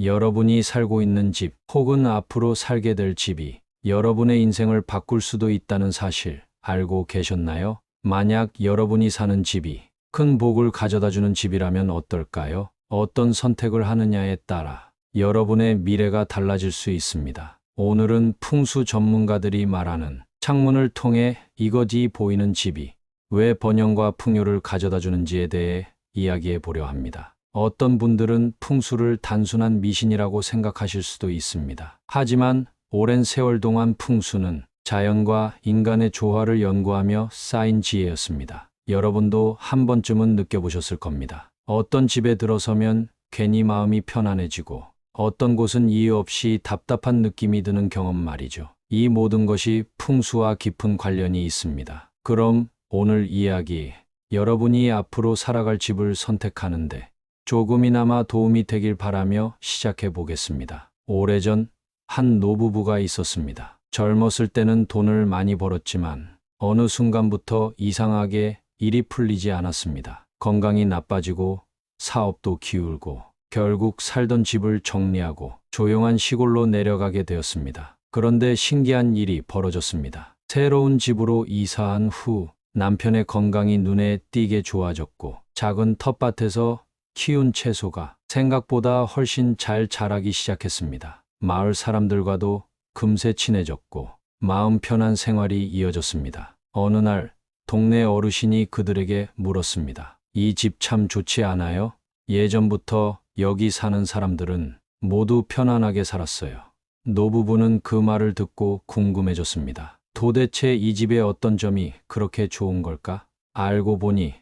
여러분이 살고 있는 집 혹은 앞으로 살게 될 집이 여러분의 인생을 바꿀 수도 있다는 사실 알고 계셨나요? 만약 여러분이 사는 집이 큰 복을 가져다주는 집이라면 어떨까요? 어떤 선택을 하느냐에 따라 여러분의 미래가 달라질 수 있습니다. 오늘은 풍수 전문가들이 말하는 창문을 통해 이것이 보이는 집이 왜 번영과 풍요를 가져다 주는지에 대해 이야기해 보려 합니다. 어떤 분들은 풍수를 단순한 미신이라고 생각하실 수도 있습니다. 하지만 오랜 세월 동안 풍수는 자연과 인간의 조화를 연구하며 쌓인 지혜였습니다. 여러분도 한 번쯤은 느껴보셨을 겁니다. 어떤 집에 들어서면 괜히 마음이 편안해지고 어떤 곳은 이유 없이 답답한 느낌이 드는 경험 말이죠. 이 모든 것이 풍수와 깊은 관련이 있습니다. 그럼 오늘 이야기, 여러분이 앞으로 살아갈 집을 선택하는데 조금이나마 도움이 되길 바라며 시작해 보겠습니다. 오래전 한 노부부가 있었습니다. 젊었을 때는 돈을 많이 벌었지만 어느 순간부터 이상하게 일이 풀리지 않았습니다. 건강이 나빠지고 사업도 기울고 결국 살던 집을 정리하고 조용한 시골로 내려가게 되었습니다. 그런데 신기한 일이 벌어졌습니다. 새로운 집으로 이사한 후 남편의 건강이 눈에 띄게 좋아졌고 작은 텃밭에서 키운 채소가 생각보다 훨씬 잘 자라기 시작했습니다. 마을 사람들과도 금세 친해졌고 마음 편한 생활이 이어졌습니다. 어느 날 동네 어르신이 그들에게 물었습니다. 이 집 참 좋지 않아요? 예전부터 여기 사는 사람들은 모두 편안하게 살았어요. 노부부는 그 말을 듣고 궁금해졌습니다. 도대체 이 집의 어떤 점이 그렇게 좋은 걸까? 알고 보니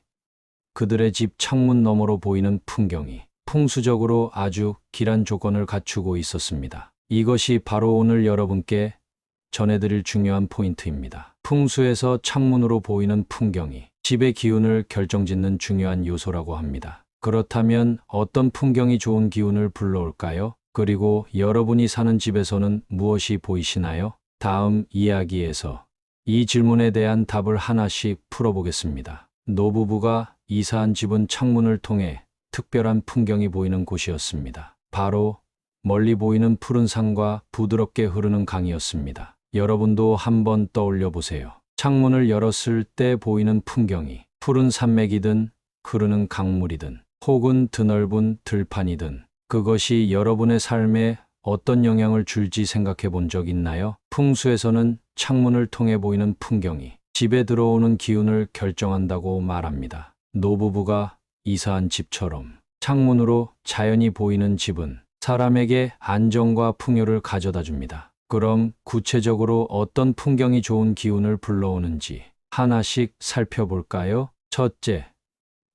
그들의 집 창문 너머로 보이는 풍경이 풍수적으로 아주 길한 조건을 갖추고 있었습니다. 이것이 바로 오늘 여러분께 전해드릴 중요한 포인트입니다. 풍수에서 창문으로 보이는 풍경이 집의 기운을 결정짓는 중요한 요소라고 합니다. 그렇다면 어떤 풍경이 좋은 기운을 불러올까요? 그리고 여러분이 사는 집에서는 무엇이 보이시나요? 다음 이야기에서 이 질문에 대한 답을 하나씩 풀어보겠습니다. 노부부가 이사한 집은 창문을 통해 특별한 풍경이 보이는 곳이었습니다. 바로 멀리 보이는 푸른 산과 부드럽게 흐르는 강이었습니다. 여러분도 한번 떠올려 보세요. 창문을 열었을 때 보이는 풍경이 푸른 산맥이든 흐르는 강물이든 혹은 드넓은 들판이든 그것이 여러분의 삶에 어떤 영향을 줄지 생각해 본 적 있나요? 풍수에서는 창문을 통해 보이는 풍경이 집에 들어오는 기운을 결정한다고 말합니다. 노부부가 이사한 집처럼 창문으로 자연이 보이는 집은 사람에게 안정과 풍요를 가져다 줍니다. 그럼 구체적으로 어떤 풍경이 좋은 기운을 불러오는지 하나씩 살펴볼까요? 첫째,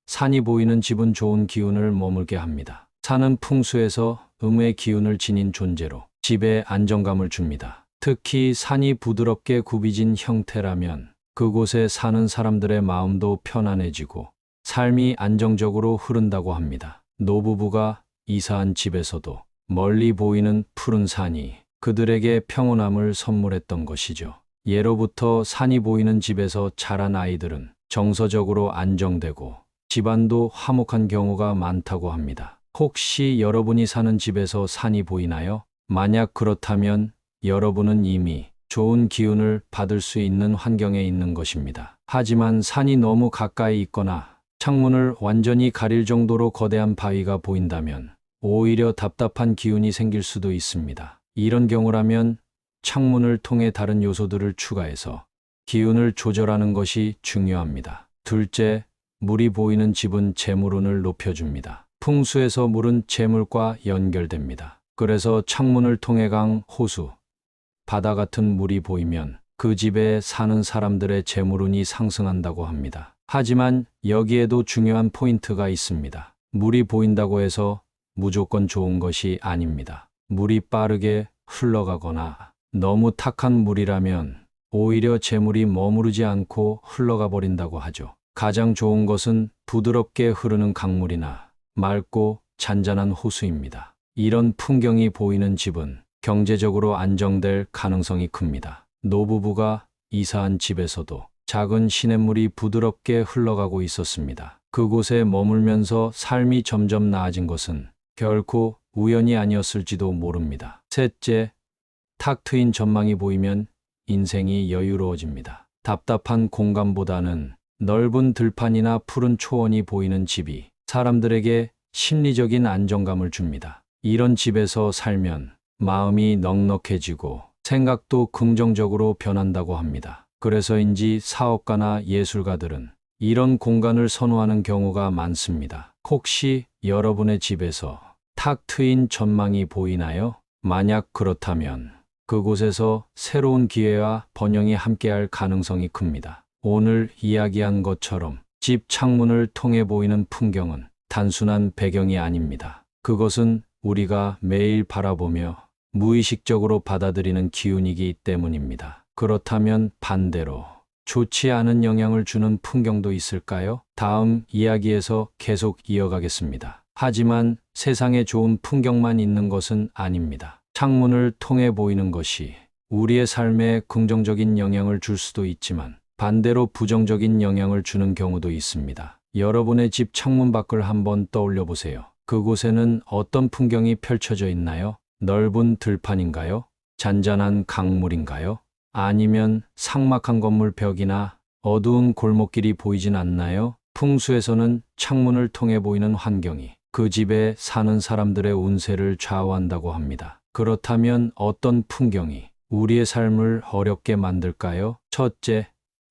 산이 보이는 집은 좋은 기운을 머물게 합니다. 산은 풍수에서 음의 기운을 지닌 존재로 집에 안정감을 줍니다. 특히 산이 부드럽게 굽이진 형태라면 그곳에 사는 사람들의 마음도 편안해지고 삶이 안정적으로 흐른다고 합니다. 노부부가 이사한 집에서도 멀리 보이는 푸른 산이 그들에게 평온함을 선물했던 것이죠. 예로부터 산이 보이는 집에서 자란 아이들은 정서적으로 안정되고 집안도 화목한 경우가 많다고 합니다. 혹시 여러분이 사는 집에서 산이 보이나요? 만약 그렇다면 여러분은 이미 좋은 기운을 받을 수 있는 환경에 있는 것입니다. 하지만 산이 너무 가까이 있거나 창문을 완전히 가릴 정도로 거대한 바위가 보인다면 오히려 답답한 기운이 생길 수도 있습니다. 이런 경우라면 창문을 통해 다른 요소들을 추가해서 기운을 조절하는 것이 중요합니다. 둘째, 물이 보이는 집은 재물운을 높여줍니다. 풍수에서 물은 재물과 연결됩니다. 그래서 창문을 통해 강, 호수, 바다 같은 물이 보이면 그 집에 사는 사람들의 재물운이 상승한다고 합니다. 하지만 여기에도 중요한 포인트가 있습니다. 물이 보인다고 해서 무조건 좋은 것이 아닙니다. 물이 빠르게 흘러가거나 너무 탁한 물이라면 오히려 재물이 머무르지 않고 흘러가 버린다고 하죠. 가장 좋은 것은 부드럽게 흐르는 강물이나 맑고 잔잔한 호수입니다. 이런 풍경이 보이는 집은 경제적으로 안정될 가능성이 큽니다. 노부부가 이사한 집에서도 작은 시냇물이 부드럽게 흘러가고 있었습니다. 그곳에 머물면서 삶이 점점 나아진 것은 결코 우연이 아니었을지도 모릅니다. 셋째, 탁 트인 전망이 보이면 인생이 여유로워집니다. 답답한 공간보다는 넓은 들판이나 푸른 초원이 보이는 집이 사람들에게 심리적인 안정감을 줍니다. 이런 집에서 살면 마음이 넉넉해지고 생각도 긍정적으로 변한다고 합니다. 그래서인지 사업가나 예술가들은 이런 공간을 선호하는 경우가 많습니다. 혹시 여러분의 집에서 탁 트인 전망이 보이나요? 만약 그렇다면 그곳에서 새로운 기회와 번영이 함께할 가능성이 큽니다. 오늘 이야기한 것처럼 집 창문을 통해 보이는 풍경은 단순한 배경이 아닙니다. 그것은 우리가 매일 바라보며 무의식적으로 받아들이는 기운이기 때문입니다. 그렇다면 반대로 좋지 않은 영향을 주는 풍경도 있을까요? 다음 이야기에서 계속 이어가겠습니다. 하지만 세상에 좋은 풍경만 있는 것은 아닙니다. 창문을 통해 보이는 것이 우리의 삶에 긍정적인 영향을 줄 수도 있지만 반대로 부정적인 영향을 주는 경우도 있습니다. 여러분의 집 창문 밖을 한번 떠올려 보세요. 그곳에는 어떤 풍경이 펼쳐져 있나요? 넓은 들판인가요? 잔잔한 강물인가요? 아니면 삭막한 건물 벽이나 어두운 골목길이 보이진 않나요? 풍수에서는 창문을 통해 보이는 환경이 그 집에 사는 사람들의 운세를 좌우한다고 합니다. 그렇다면 어떤 풍경이 우리의 삶을 어렵게 만들까요? 첫째,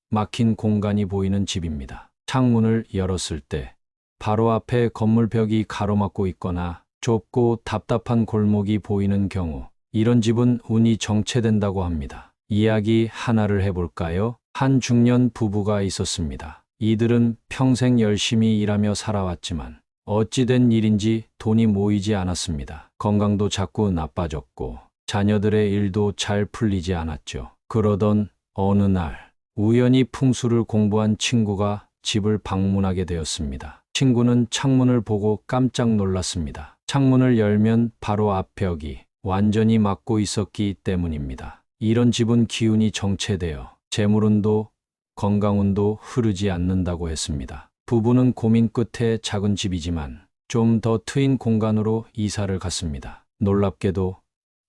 막힌 공간이 보이는 집입니다. 창문을 열었을 때 바로 앞에 건물벽이 가로막고 있거나 좁고 답답한 골목이 보이는 경우, 이런 집은 운이 정체된다고 합니다. 이야기 하나를 해볼까요? 한 중년 부부가 있었습니다. 이들은 평생 열심히 일하며 살아왔지만 어찌된 일인지 돈이 모이지 않았습니다. 건강도 자꾸 나빠졌고 자녀들의 일도 잘 풀리지 않았죠. 그러던 어느 날 우연히 풍수를 공부한 친구가 집을 방문하게 되었습니다. 친구는 창문을 보고 깜짝 놀랐습니다. 창문을 열면 바로 앞 벽이 완전히 막고 있었기 때문입니다. 이런 집은 기운이 정체되어 재물운도 건강운도 흐르지 않는다고 했습니다. 부부는 고민 끝에 작은 집이지만 좀 더 트인 공간으로 이사를 갔습니다. 놀랍게도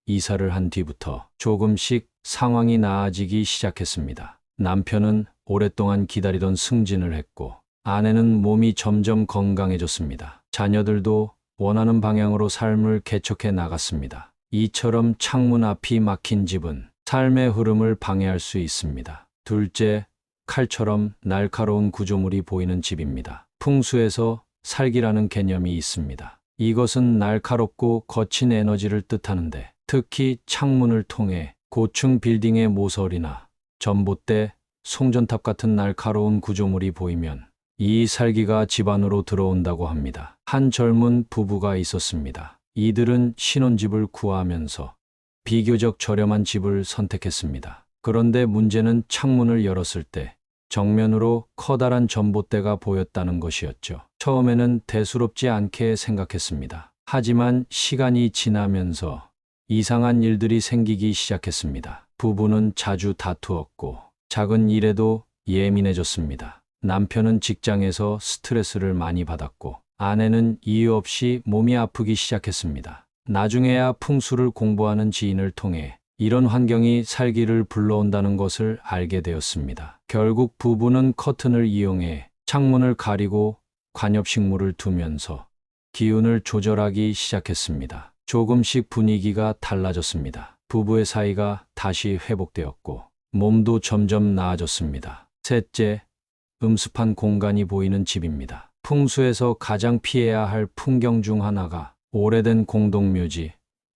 이사를 한 뒤부터 조금씩 상황이 나아지기 시작했습니다. 남편은 오랫동안 기다리던 승진을 했고 아내는 몸이 점점 건강해졌습니다. 자녀들도 원하는 방향으로 삶을 개척해 나갔습니다. 이처럼 창문 앞이 막힌 집은 삶의 흐름을 방해할 수 있습니다. 둘째, 칼처럼 날카로운 구조물이 보이는 집입니다. 풍수에서 살기라는 개념이 있습니다. 이것은 날카롭고 거친 에너지를 뜻하는데 특히 창문을 통해 고층 빌딩의 모서리나 전봇대, 송전탑 같은 날카로운 구조물이 보이면 이 살기가 집 안으로 들어온다고 합니다. 한 젊은 부부가 있었습니다. 이들은 신혼집을 구하면서 비교적 저렴한 집을 선택했습니다. 그런데 문제는 창문을 열었을 때 정면으로 커다란 전봇대가 보였다는 것이었죠. 처음에는 대수롭지 않게 생각했습니다. 하지만 시간이 지나면서 이상한 일들이 생기기 시작했습니다. 부부는 자주 다투었고 작은 일에도 예민해졌습니다. 남편은 직장에서 스트레스를 많이 받았고 아내는 이유 없이 몸이 아프기 시작했습니다. 나중에야 풍수를 공부하는 지인을 통해 이런 환경이 살기를 불러온다는 것을 알게 되었습니다. 결국 부부는 커튼을 이용해 창문을 가리고 관엽식물을 두면서 기운을 조절하기 시작했습니다. 조금씩 분위기가 달라졌습니다. 부부의 사이가 다시 회복되었고 몸도 점점 나아졌습니다. 셋째, 음습한 공간이 보이는 집입니다. 풍수에서 가장 피해야 할 풍경 중 하나가 오래된 공동묘지,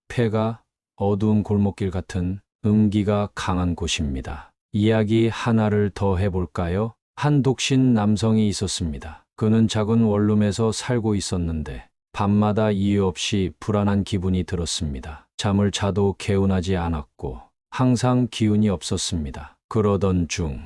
폐가, 어두운 골목길 같은 음기가 강한 곳입니다. 이야기 하나를 더 해볼까요? 한 독신 남성이 있었습니다. 그는 작은 원룸에서 살고 있었는데 밤마다 이유 없이 불안한 기분이 들었습니다. 잠을 자도 개운하지 않았고 항상 기운이 없었습니다. 그러던 중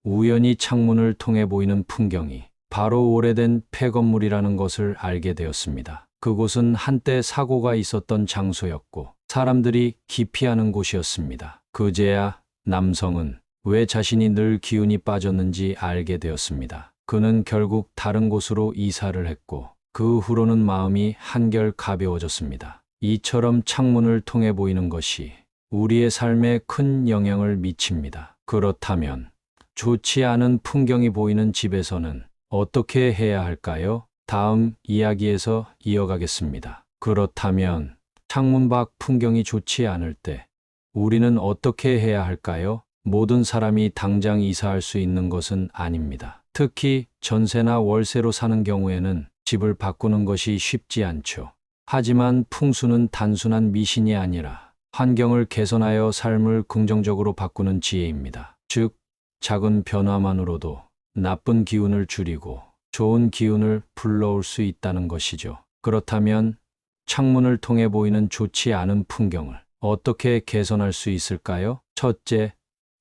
우연히 창문을 통해 보이는 풍경이 바로 오래된 폐건물이라는 것을 알게 되었습니다. 그곳은 한때 사고가 있었던 장소였고 사람들이 기피하는 곳이었습니다. 그제야 남성은 왜 자신이 늘 기운이 빠졌는지 알게 되었습니다. 그는 결국 다른 곳으로 이사를 했고 그 후로는 마음이 한결 가벼워졌습니다. 이처럼 창문을 통해 보이는 것이 우리의 삶에 큰 영향을 미칩니다. 그렇다면 좋지 않은 풍경이 보이는 집에서는 어떻게 해야 할까요? 다음 이야기에서 이어가겠습니다. 그렇다면 창문 밖 풍경이 좋지 않을 때 우리는 어떻게 해야 할까요? 모든 사람이 당장 이사할 수 있는 것은 아닙니다. 특히 전세나 월세로 사는 경우에는 집을 바꾸는 것이 쉽지 않죠. 하지만 풍수는 단순한 미신이 아니라 환경을 개선하여 삶을 긍정적으로 바꾸는 지혜입니다. 즉, 작은 변화만으로도 나쁜 기운을 줄이고 좋은 기운을 불러올 수 있다는 것이죠. 그렇다면 창문을 통해 보이는 좋지 않은 풍경을 어떻게 개선할 수 있을까요? 첫째,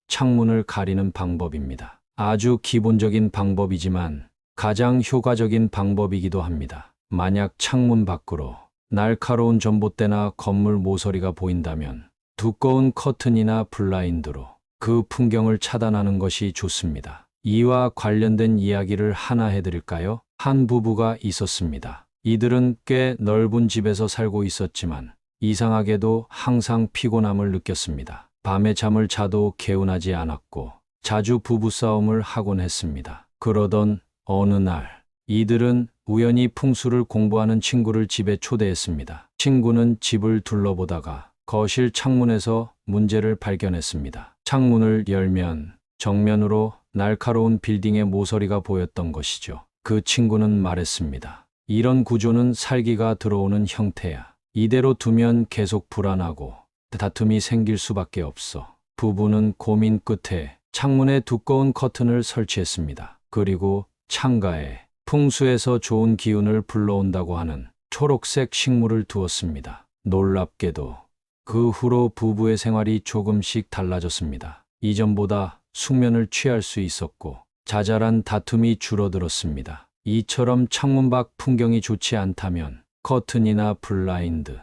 창문을 가리는 방법입니다. 아주 기본적인 방법이지만 가장 효과적인 방법이기도 합니다. 만약 창문 밖으로 날카로운 전봇대나 건물 모서리가 보인다면 두꺼운 커튼이나 블라인드로 그 풍경을 차단하는 것이 좋습니다. 이와 관련된 이야기를 하나 해드릴까요? 한 부부가 있었습니다. 이들은 꽤 넓은 집에서 살고 있었지만 이상하게도 항상 피곤함을 느꼈습니다. 밤에 잠을 자도 개운하지 않았고 자주 부부싸움을 하곤 했습니다. 그러던 어느 날 이들은 우연히 풍수를 공부하는 친구를 집에 초대했습니다. 친구는 집을 둘러보다가 거실 창문에서 문제를 발견했습니다. 창문을 열면 정면으로 날카로운 빌딩의 모서리가 보였던 것이죠. 그 친구는 말했습니다. 이런 구조는 살기가 들어오는 형태야. 이대로 두면 계속 불안하고 다툼이 생길 수밖에 없어. 부부는 고민 끝에 창문에 두꺼운 커튼을 설치했습니다. 그리고 창가에 풍수에서 좋은 기운을 불러온다고 하는 초록색 식물을 두었습니다. 놀랍게도 그 후로 부부의 생활이 조금씩 달라졌습니다. 이전보다 숙면을 취할 수 있었고 자잘한 다툼이 줄어들었습니다. 이처럼 창문 밖 풍경이 좋지 않다면 커튼이나 블라인드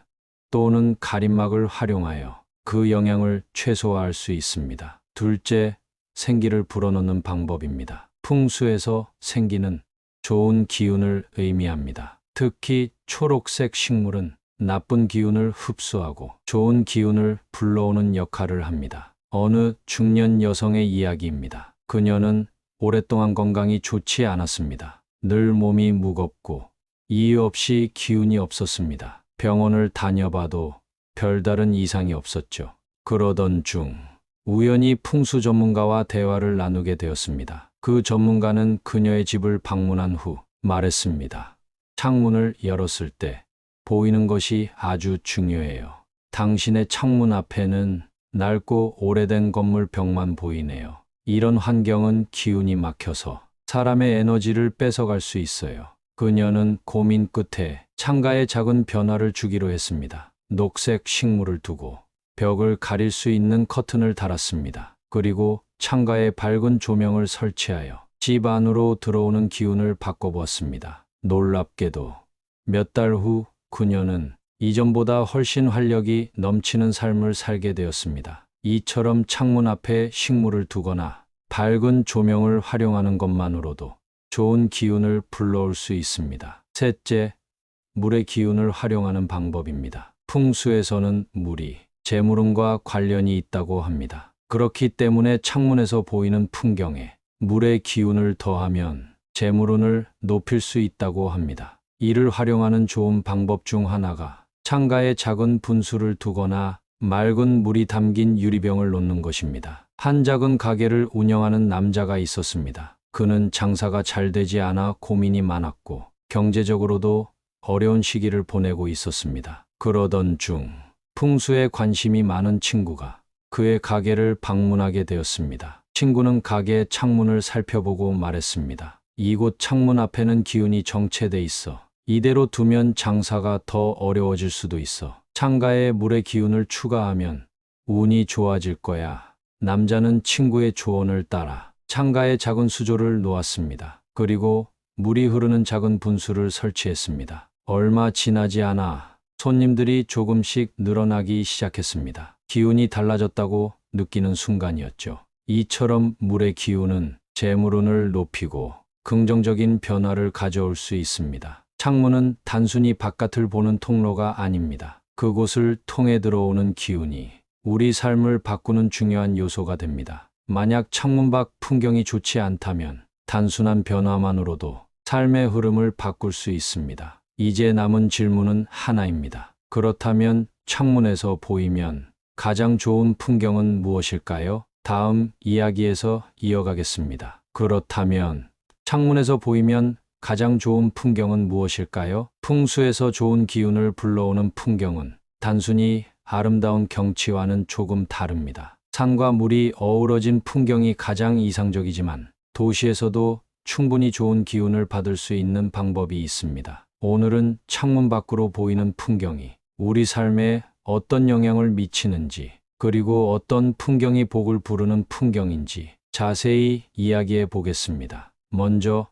또는 가림막을 활용하여 그 영향을 최소화할 수 있습니다. 둘째, 생기를 불어넣는 방법입니다. 풍수에서 생기는 좋은 기운을 의미합니다. 특히 초록색 식물은 나쁜 기운을 흡수하고 좋은 기운을 불러오는 역할을 합니다. 어느 중년 여성의 이야기입니다. 그녀는 오랫동안 건강이 좋지 않았습니다. 늘 몸이 무겁고 이유 없이 기운이 없었습니다. 병원을 다녀봐도 별다른 이상이 없었죠. 그러던 중 우연히 풍수 전문가와 대화를 나누게 되었습니다. 그 전문가는 그녀의 집을 방문한 후 말했습니다. 창문을 열었을 때 보이는 것이 아주 중요해요. 당신의 창문 앞에는 낡고 오래된 건물 벽만 보이네요. 이런 환경은 기운이 막혀서 사람의 에너지를 뺏어갈 수 있어요. 그녀는 고민 끝에 창가에 작은 변화를 주기로 했습니다. 녹색 식물을 두고 벽을 가릴 수 있는 커튼을 달았습니다. 그리고 창가에 밝은 조명을 설치하여 집 안으로 들어오는 기운을 바꿔보았습니다. 놀랍게도 몇 달 후 그녀는 이전보다 훨씬 활력이 넘치는 삶을 살게 되었습니다. 이처럼 창문 앞에 식물을 두거나 밝은 조명을 활용하는 것만으로도 좋은 기운을 불러올 수 있습니다. 셋째, 물의 기운을 활용하는 방법입니다. 풍수에서는 물이 재물운과 관련이 있다고 합니다. 그렇기 때문에 창문에서 보이는 풍경에 물의 기운을 더하면 재물운을 높일 수 있다고 합니다. 이를 활용하는 좋은 방법 중 하나가 창가에 작은 분수를 두거나 맑은 물이 담긴 유리병을 놓는 것입니다. 한 작은 가게를 운영하는 남자가 있었습니다. 그는 장사가 잘 되지 않아 고민이 많았고 경제적으로도 어려운 시기를 보내고 있었습니다. 그러던 중 풍수에 관심이 많은 친구가 그의 가게를 방문하게 되었습니다. 친구는 가게 창문을 살펴보고 말했습니다. 이곳 창문 앞에는 기운이 정체돼 있어. 이대로 두면 장사가 더 어려워질 수도 있어. 창가에 물의 기운을 추가하면 운이 좋아질 거야. 남자는 친구의 조언을 따라 창가에 작은 수조를 놓았습니다. 그리고 물이 흐르는 작은 분수를 설치했습니다. 얼마 지나지 않아 손님들이 조금씩 늘어나기 시작했습니다. 기운이 달라졌다고 느끼는 순간이었죠. 이처럼 물의 기운은 재물운을 높이고 긍정적인 변화를 가져올 수 있습니다. 창문은 단순히 바깥을 보는 통로가 아닙니다. 그곳을 통해 들어오는 기운이 우리 삶을 바꾸는 중요한 요소가 됩니다. 만약 창문 밖 풍경이 좋지 않다면 단순한 변화만으로도 삶의 흐름을 바꿀 수 있습니다. 이제 남은 질문은 하나입니다. 그렇다면 창문에서 보이면 가장 좋은 풍경은 무엇일까요? 다음 이야기에서 이어가겠습니다. 그렇다면 창문에서 보이면 가장 좋은 풍경은 무엇일까요? 풍수에서 좋은 기운을 불러오는 풍경은 단순히 아름다운 경치와는 조금 다릅니다. 산과 물이 어우러진 풍경이 가장 이상적이지만 도시에서도 충분히 좋은 기운을 받을 수 있는 방법이 있습니다. 오늘은 창문 밖으로 보이는 풍경이 우리 삶에 어떤 영향을 미치는지, 그리고 어떤 풍경이 복을 부르는 풍경인지 자세히 이야기해 보겠습니다. 먼저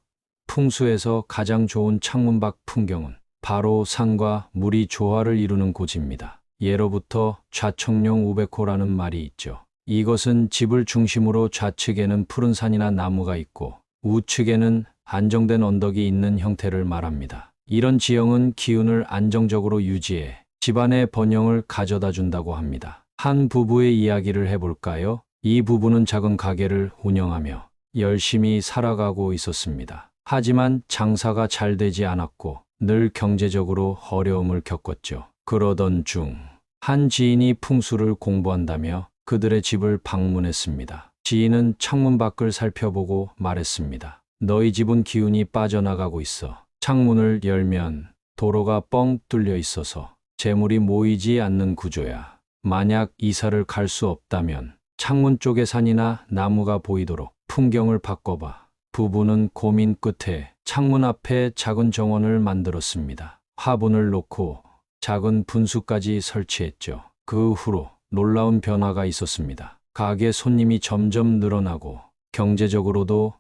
풍수에서 가장 좋은 창문 밖 풍경은 바로 산과 물이 조화를 이루는 곳입니다. 예로부터 좌청룡 우백호라는 말이 있죠. 이것은 집을 중심으로 좌측에는 푸른 산이나 나무가 있고 우측에는 안정된 언덕이 있는 형태를 말합니다. 이런 지형은 기운을 안정적으로 유지해 집안의 번영을 가져다 준다고 합니다. 한 부부의 이야기를 해볼까요? 이 부부는 작은 가게를 운영하며 열심히 살아가고 있었습니다. 하지만 장사가 잘 되지 않았고 늘 경제적으로 어려움을 겪었죠. 그러던 중 한 지인이 풍수를 공부한다며 그들의 집을 방문했습니다. 지인은 창문 밖을 살펴보고 말했습니다. 너희 집은 기운이 빠져나가고 있어. 창문을 열면 도로가 뻥 뚫려 있어서 재물이 모이지 않는 구조야. 만약 이사를 갈 수 없다면 창문 쪽에 산이나 나무가 보이도록 풍경을 바꿔봐. 부부는 고민 끝에 창문 앞에 작은 정원을 만들었습니다. 화분을 놓고 작은 분수까지 설치했죠. 그 후로 놀라운 변화가 있었습니다. 가게 손님이 점점 늘어나고 경제적으로도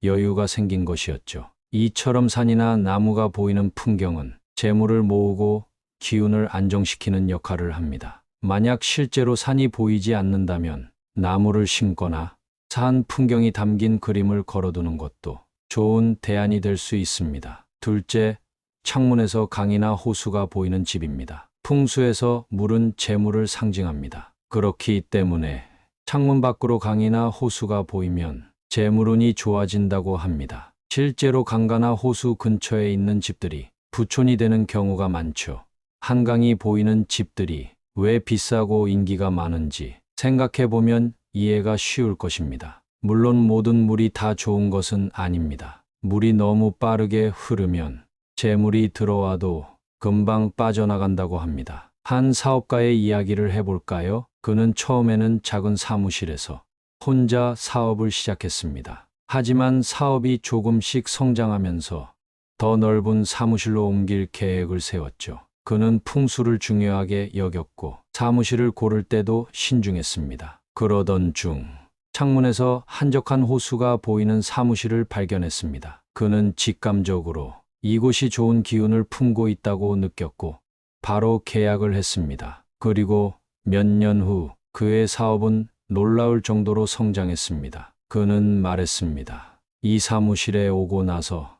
여유가 생긴 것이었죠. 이처럼 산이나 나무가 보이는 풍경은 재물을 모으고 기운을 안정시키는 역할을 합니다. 만약 실제로 산이 보이지 않는다면 나무를 심거나 산 풍경이 담긴 그림을 걸어두는 것도 좋은 대안이 될 수 있습니다. 둘째, 창문에서 강이나 호수가 보이는 집입니다. 풍수에서 물은 재물을 상징합니다. 그렇기 때문에 창문 밖으로 강이나 호수가 보이면 재물운이 좋아진다고 합니다. 실제로 강가나 호수 근처에 있는 집들이 부촌이 되는 경우가 많죠. 한강이 보이는 집들이 왜 비싸고 인기가 많은지 생각해보면 이해가 쉬울 것입니다. 물론 모든 물이 다 좋은 것은 아닙니다. 물이 너무 빠르게 흐르면 재물이 들어와도 금방 빠져나간다고 합니다. 한 사업가의 이야기를 해볼까요? 그는 처음에는 작은 사무실에서 혼자 사업을 시작했습니다. 하지만 사업이 조금씩 성장하면서 더 넓은 사무실로 옮길 계획을 세웠죠. 그는 풍수를 중요하게 여겼고 사무실을 고를 때도 신중했습니다. 그러던 중 창문에서 한적한 호수가 보이는 사무실을 발견했습니다. 그는 직감적으로 이곳이 좋은 기운을 품고 있다고 느꼈고 바로 계약을 했습니다. 그리고 몇 년 후 그의 사업은 놀라울 정도로 성장했습니다. 그는 말했습니다. 이 사무실에 오고 나서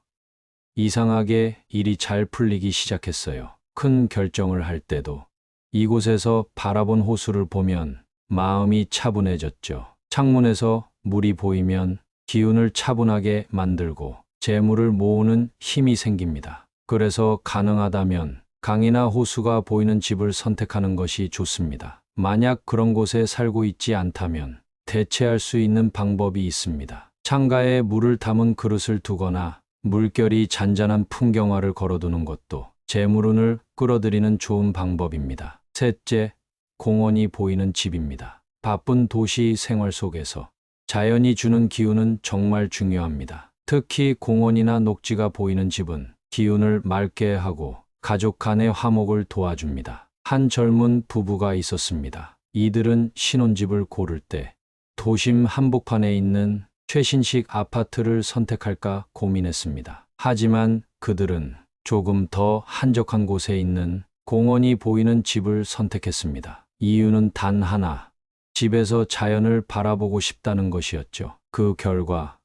이상하게 일이 잘 풀리기 시작했어요. 큰 결정을 할 때도 이곳에서 바라본 호수를 보면 마음이 차분해졌죠. 창문에서 물이 보이면 기운을 차분하게 만들고 재물을 모으는 힘이 생깁니다. 그래서 가능하다면 강이나 호수가 보이는 집을 선택하는 것이 좋습니다. 만약 그런 곳에 살고 있지 않다면 대체할 수 있는 방법이 있습니다. 창가에 물을 담은 그릇을 두거나 물결이 잔잔한 풍경화를 걸어두는 것도 재물운을 끌어들이는 좋은 방법입니다. 셋째, 공원이 보이는 집입니다. 바쁜 도시 생활 속에서 자연이 주는 기운은 정말 중요합니다. 특히 공원이나 녹지가 보이는 집은 기운을 맑게 하고 가족 간의 화목을 도와줍니다. 한 젊은 부부가 있었습니다. 이들은 신혼집을 고를 때 도심 한복판에 있는 최신식 아파트를 선택할까 고민했습니다. 하지만 그들은 조금 더 한적한 곳에 있는 공원이 보이는 집을 선택했습니다. 이유는 단 하나, 집에서 자연을 바라보고 싶다는 것이었죠. 그 결과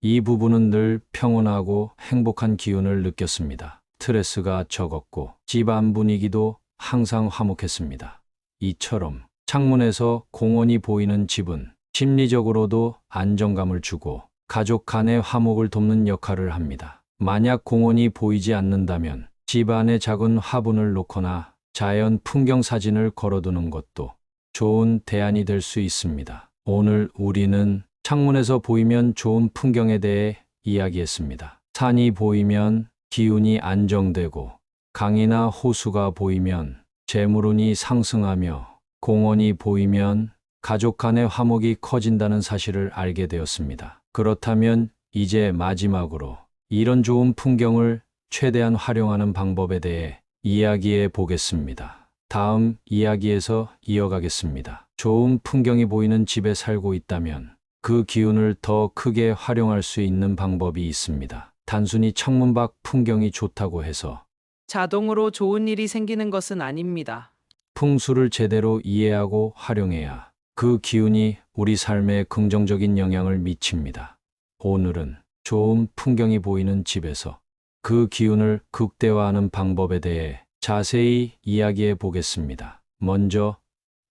이 부부는 늘 평온하고 행복한 기운을 느꼈습니다. 스트레스가 적었고 집안 분위기도 항상 화목했습니다. 이처럼 창문에서 공원이 보이는 집은 심리적으로도 안정감을 주고 가족 간의 화목을 돕는 역할을 합니다. 만약 공원이 보이지 않는다면 집 안에 작은 화분을 놓거나 자연 풍경 사진을 걸어두는 것도 좋은 대안이 될 수 있습니다. 오늘 우리는 창문에서 보이면 좋은 풍경에 대해 이야기했습니다. 산이 보이면 기운이 안정되고, 강이나 호수가 보이면 재물운이 상승하며, 공원이 보이면 가족 간의 화목이 커진다는 사실을 알게 되었습니다. 그렇다면 이제 마지막으로 이런 좋은 풍경을 최대한 활용하는 방법에 대해 이야기해 보겠습니다. 다음 이야기에서 이어가겠습니다. 좋은 풍경이 보이는 집에 살고 있다면 그 기운을 더 크게 활용할 수 있는 방법이 있습니다. 단순히 창문 밖 풍경이 좋다고 해서 자동으로 좋은 일이 생기는 것은 아닙니다. 풍수를 제대로 이해하고 활용해야 그 기운이 우리 삶에 긍정적인 영향을 미칩니다. 오늘은 좋은 풍경이 보이는 집에서 그 기운을 극대화하는 방법에 대해 자세히 이야기해 보겠습니다. 먼저,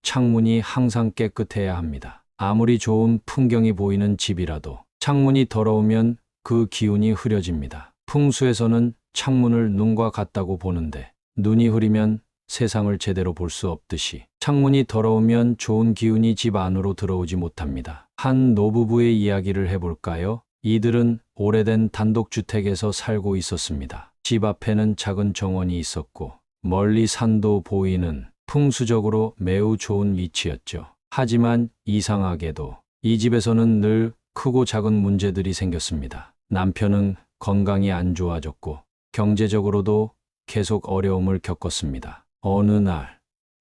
창문이 항상 깨끗해야 합니다. 아무리 좋은 풍경이 보이는 집이라도 창문이 더러우면 그 기운이 흐려집니다. 풍수에서는 창문을 눈과 같다고 보는데, 눈이 흐리면 세상을 제대로 볼 수 없듯이 창문이 더러우면 좋은 기운이 집 안으로 들어오지 못합니다. 한 노부부의 이야기를 해볼까요? 이들은 오래된 단독주택에서 살고 있었습니다. 집 앞에는 작은 정원이 있었고 멀리 산도 보이는 풍수적으로 매우 좋은 위치였죠. 하지만 이상하게도 이 집에서는 늘 크고 작은 문제들이 생겼습니다. 남편은 건강이 안 좋아졌고 경제적으로도 계속 어려움을 겪었습니다. 어느 날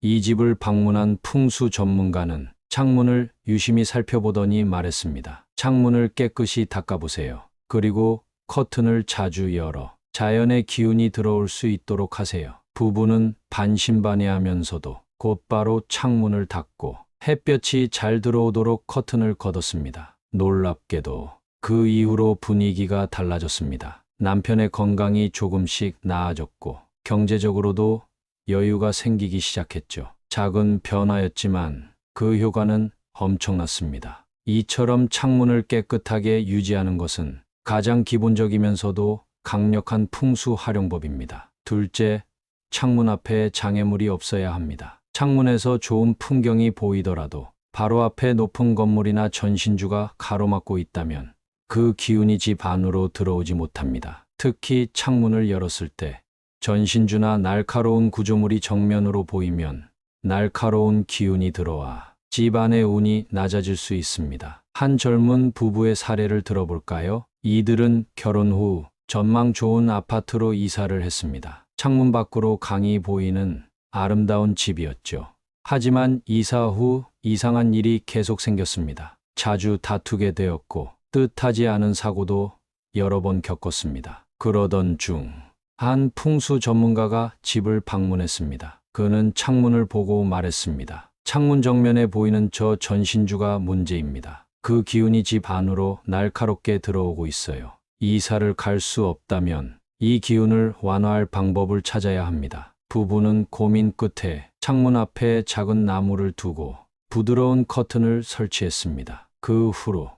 이 집을 방문한 풍수 전문가는 창문을 유심히 살펴보더니 말했습니다. 창문을 깨끗이 닦아보세요. 그리고 커튼을 자주 열어 자연의 기운이 들어올 수 있도록 하세요. 부부는 반신반의하면서도 곧바로 창문을 닫고 햇볕이 잘 들어오도록 커튼을 걷었습니다. 놀랍게도 그 이후로 분위기가 달라졌습니다. 남편의 건강이 조금씩 나아졌고 경제적으로도 여유가 생기기 시작했죠. 작은 변화였지만 그 효과는 엄청났습니다. 이처럼 창문을 깨끗하게 유지하는 것은 가장 기본적이면서도 강력한 풍수 활용법입니다. 둘째, 창문 앞에 장애물이 없어야 합니다. 창문에서 좋은 풍경이 보이더라도 바로 앞에 높은 건물이나 전신주가 가로막고 있다면 그 기운이 집 안으로 들어오지 못합니다. 특히 창문을 열었을 때 전신주나 날카로운 구조물이 정면으로 보이면 날카로운 기운이 들어와 집 안의 운이 낮아질 수 있습니다. 한 젊은 부부의 사례를 들어볼까요? 이들은 결혼 후 전망 좋은 아파트로 이사를 했습니다. 창문 밖으로 강이 보이는 아름다운 집이었죠. 하지만 이사 후 이상한 일이 계속 생겼습니다. 자주 다투게 되었고 뜻하지 않은 사고도 여러 번 겪었습니다. 그러던 중 한 풍수 전문가가 집을 방문했습니다. 그는 창문을 보고 말했습니다. 창문 정면에 보이는 저 전신주가 문제입니다. 그 기운이 집 안으로 날카롭게 들어오고 있어요. 이사를 갈 수 없다면 이 기운을 완화할 방법을 찾아야 합니다. 부부는 고민 끝에 창문 앞에 작은 나무를 두고 부드러운 커튼을 설치했습니다. 그 후로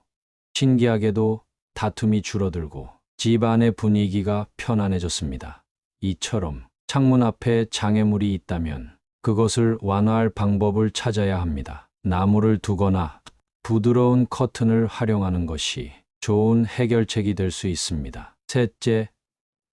신기하게도 다툼이 줄어들고 집 안의 분위기가 편안해졌습니다. 이처럼 창문 앞에 장애물이 있다면 그것을 완화할 방법을 찾아야 합니다. 나무를 두거나 부드러운 커튼을 활용하는 것이 좋은 해결책이 될 수 있습니다. 셋째,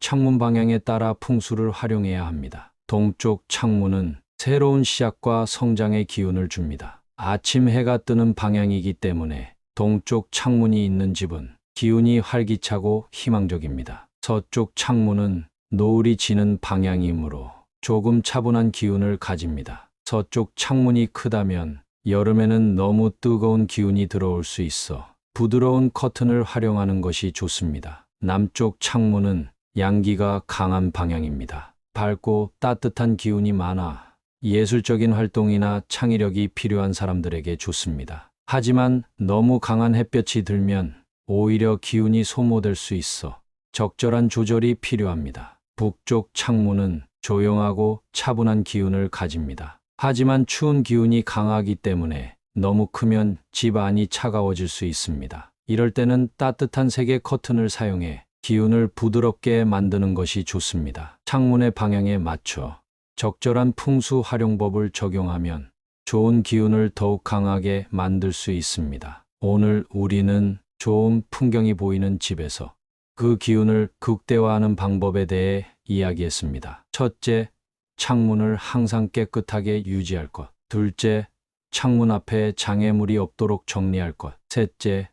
창문 방향에 따라 풍수를 활용해야 합니다. 동쪽 창문은 새로운 시작과 성장의 기운을 줍니다. 아침 해가 뜨는 방향이기 때문에 동쪽 창문이 있는 집은 기운이 활기차고 희망적입니다. 서쪽 창문은 노을이 지는 방향이므로 조금 차분한 기운을 가집니다. 서쪽 창문이 크다면 여름에는 너무 뜨거운 기운이 들어올 수 있어 부드러운 커튼을 활용하는 것이 좋습니다. 남쪽 창문은 양기가 강한 방향입니다. 밝고 따뜻한 기운이 많아 예술적인 활동이나 창의력이 필요한 사람들에게 좋습니다. 하지만 너무 강한 햇볕이 들면 오히려 기운이 소모될 수 있어 적절한 조절이 필요합니다. 북쪽 창문은 조용하고 차분한 기운을 가집니다. 하지만 추운 기운이 강하기 때문에 너무 크면 집 안이 차가워질 수 있습니다. 이럴 때는 따뜻한 색의 커튼을 사용해 기운을 부드럽게 만드는 것이 좋습니다. 창문의 방향에 맞춰 적절한 풍수 활용법을 적용하면 좋은 기운을 더욱 강하게 만들 수 있습니다. 오늘 우리는 좋은 풍경이 보이는 집에서 그 기운을 극대화하는 방법에 대해 이야기했습니다. 첫째, 창문을 항상 깨끗하게 유지할 것. 둘째, 창문 앞에 장애물이 없도록 정리할 것. 셋째,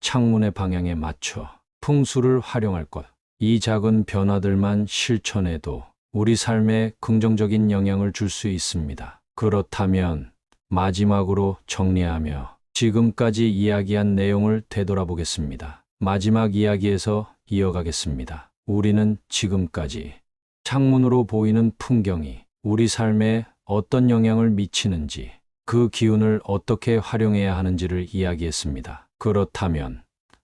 창문의 방향에 맞춰 풍수를 활용할 것. 이 작은 변화들만 실천해도 우리 삶에 긍정적인 영향을 줄 수 있습니다. 그렇다면 마지막으로 정리하며 지금까지 이야기한 내용을 되돌아보겠습니다. 마지막 이야기에서 이어가겠습니다. 우리는 지금까지 창문으로 보이는 풍경이 우리 삶에 어떤 영향을 미치는지, 그 기운을 어떻게 활용해야 하는지를 이야기했습니다. 그렇다면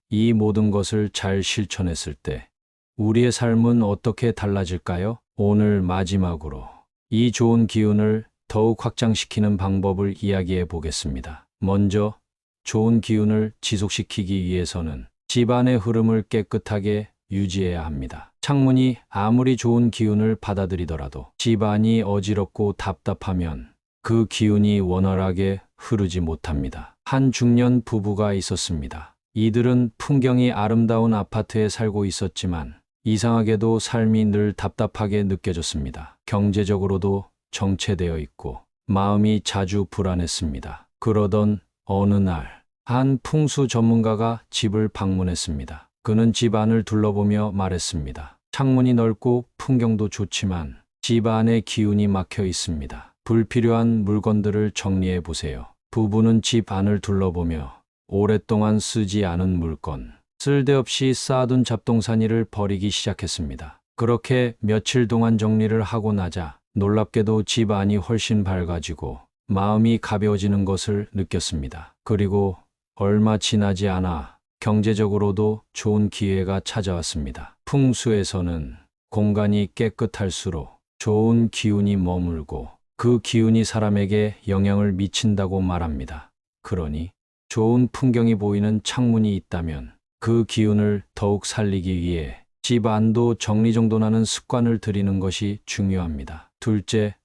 이 모든 것을 잘 실천했을 때 우리의 삶은 어떻게 달라질까요? 오늘 마지막으로 이 좋은 기운을 더욱 확장시키는 방법을 이야기해 보겠습니다. 먼저 좋은 기운을 지속시키기 위해서는 집안의 흐름을 깨끗하게 유지해야 합니다. 창문이 아무리 좋은 기운을 받아들이더라도 집안이 어지럽고 답답하면 그 기운이 원활하게 흐르지 못합니다. 한 중년 부부가 있었습니다. 이들은 풍경이 아름다운 아파트에 살고 있었지만 이상하게도 삶이 늘 답답하게 느껴졌습니다. 경제적으로도 정체되어 있고 마음이 자주 불안했습니다. 그러던 어느 날 한 풍수 전문가가 집을 방문했습니다. 그는 집 안을 둘러보며 말했습니다. 창문이 넓고 풍경도 좋지만 집 안에 기운이 막혀 있습니다. 불필요한 물건들을 정리해 보세요. 부부는 집 안을 둘러보며 오랫동안 쓰지 않은 물건, 쓸데없이 쌓아둔 잡동사니를 버리기 시작했습니다. 그렇게 며칠 동안 정리를 하고 나자 놀랍게도 집 안이 훨씬 밝아지고 마음이 가벼워지는 것을 느꼈습니다. 그리고 얼마 지나지 않아 경제적으로도 좋은 기회가 찾아왔습니다. 풍수에서는 공간이 깨끗할수록 좋은 기운이 머물고 그 기운이 사람에게 영향을 미친다고 말합니다. 그러니 좋은 풍경이 보이는 창문이 있다면 그 기운을 더욱 살리기 위해 집 안도 정리정돈하는 습관을 들이는 것이 중요합니다. 둘째,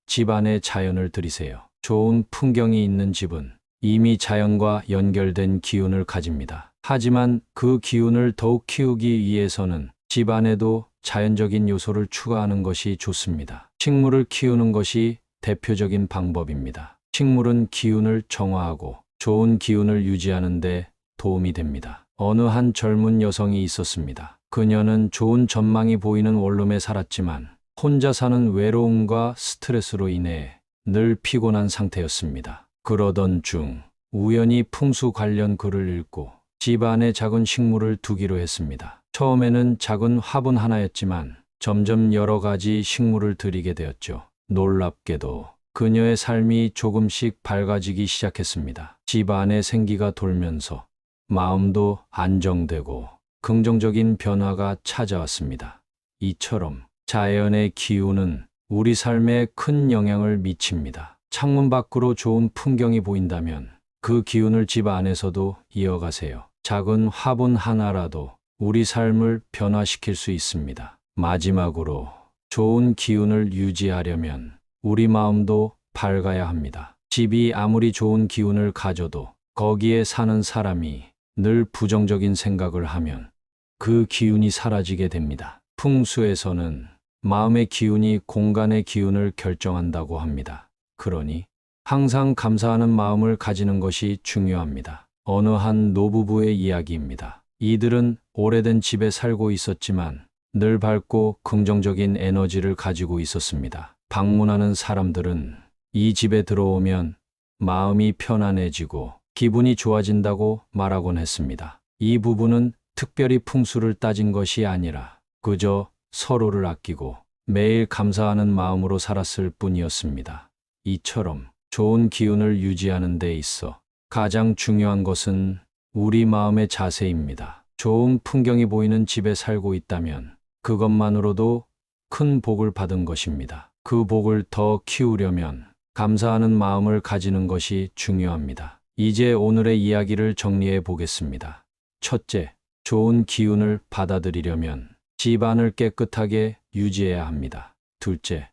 집 안에 자연을 들이세요. 좋은 풍경이 있는 집은 이미 자연과 연결된 기운을 가집니다. 하지만 그 기운을 더욱 키우기 위해서는 집 안에도 자연적인 요소를 추가하는 것이 좋습니다. 식물을 키우는 것이 대표적인 방법입니다. 식물은 기운을 정화하고 좋은 기운을 유지하는 데 도움이 됩니다. 어느 한 젊은 여성이 있었습니다. 그녀는 좋은 전망이 보이는 원룸에 살았지만 혼자 사는 외로움과 스트레스로 인해 늘 피곤한 상태였습니다. 그러던 중 우연히 풍수 관련 글을 읽고 집 안에 작은 식물을 두기로 했습니다. 처음에는 작은 화분 하나였지만 점점 여러 가지 식물을 들이게 되었죠. 놀랍게도 그녀의 삶이 조금씩 밝아지기 시작했습니다. 집 안에 생기가 돌면서 마음도 안정되고 긍정적인 변화가 찾아왔습니다. 이처럼 자연의 기운은 우리 삶에 큰 영향을 미칩니다. 창문 밖으로 좋은 풍경이 보인다면 그 기운을 집 안에서도 이어가세요. 작은 화분 하나라도 우리 삶을 변화시킬 수 있습니다. 마지막으로 좋은 기운을 유지하려면 우리 마음도 밝아야 합니다. 집이 아무리 좋은 기운을 가져도 거기에 사는 사람이 늘 부정적인 생각을 하면 그 기운이 사라지게 됩니다. 풍수에서는 마음의 기운이 공간의 기운을 결정한다고 합니다. 그러니 항상 감사하는 마음을 가지는 것이 중요합니다. 어느 한 노부부의 이야기입니다. 이들은 오래된 집에 살고 있었지만 늘 밝고 긍정적인 에너지를 가지고 있었습니다. 방문하는 사람들은 이 집에 들어오면 마음이 편안해지고 기분이 좋아진다고 말하곤 했습니다. 이 부부는 특별히 풍수를 따진 것이 아니라 그저 서로를 아끼고 매일 감사하는 마음으로 살았을 뿐이었습니다. 이처럼 좋은 기운을 유지하는 데 있어 가장 중요한 것은 우리 마음의 자세입니다. 좋은 풍경이 보이는 집에 살고 있다면 그것만으로도 큰 복을 받은 것입니다. 그 복을 더 키우려면 감사하는 마음을 가지는 것이 중요합니다. 이제 오늘의 이야기를 정리해 보겠습니다. 첫째, 좋은 기운을 받아들이려면 집안을 깨끗하게 유지해야 합니다. 둘째,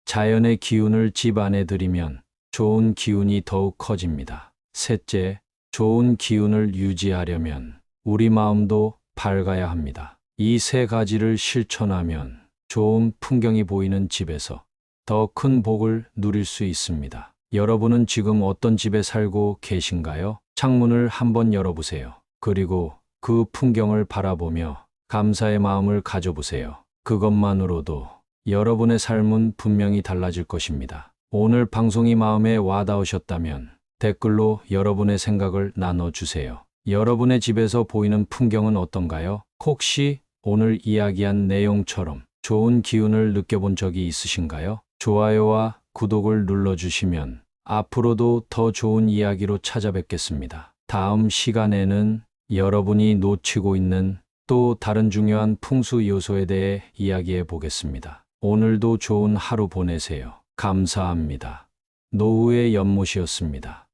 자연의 기운을 집 안에 들이면 좋은 기운이 더욱 커집니다. 셋째, 좋은 기운을 유지하려면 우리 마음도 밝아야 합니다. 이 세 가지를 실천하면 좋은 풍경이 보이는 집에서 더 큰 복을 누릴 수 있습니다. 여러분은 지금 어떤 집에 살고 계신가요? 창문을 한번 열어보세요. 그리고 그 풍경을 바라보며 감사의 마음을 가져보세요. 그것만으로도 여러분의 삶은 분명히 달라질 것입니다. 오늘 방송이 마음에 와닿으셨다면 댓글로 여러분의 생각을 나눠주세요. 여러분의 집에서 보이는 풍경은 어떤가요? 혹시 오늘 이야기한 내용처럼 좋은 기운을 느껴본 적이 있으신가요? 좋아요와 구독을 눌러주시면 앞으로도 더 좋은 이야기로 찾아뵙겠습니다. 다음 시간에는 여러분이 놓치고 있는 또 다른 중요한 풍수 요소에 대해 이야기해 보겠습니다. 오늘도 좋은 하루 보내세요. 감사합니다. 노후의 연못이었습니다.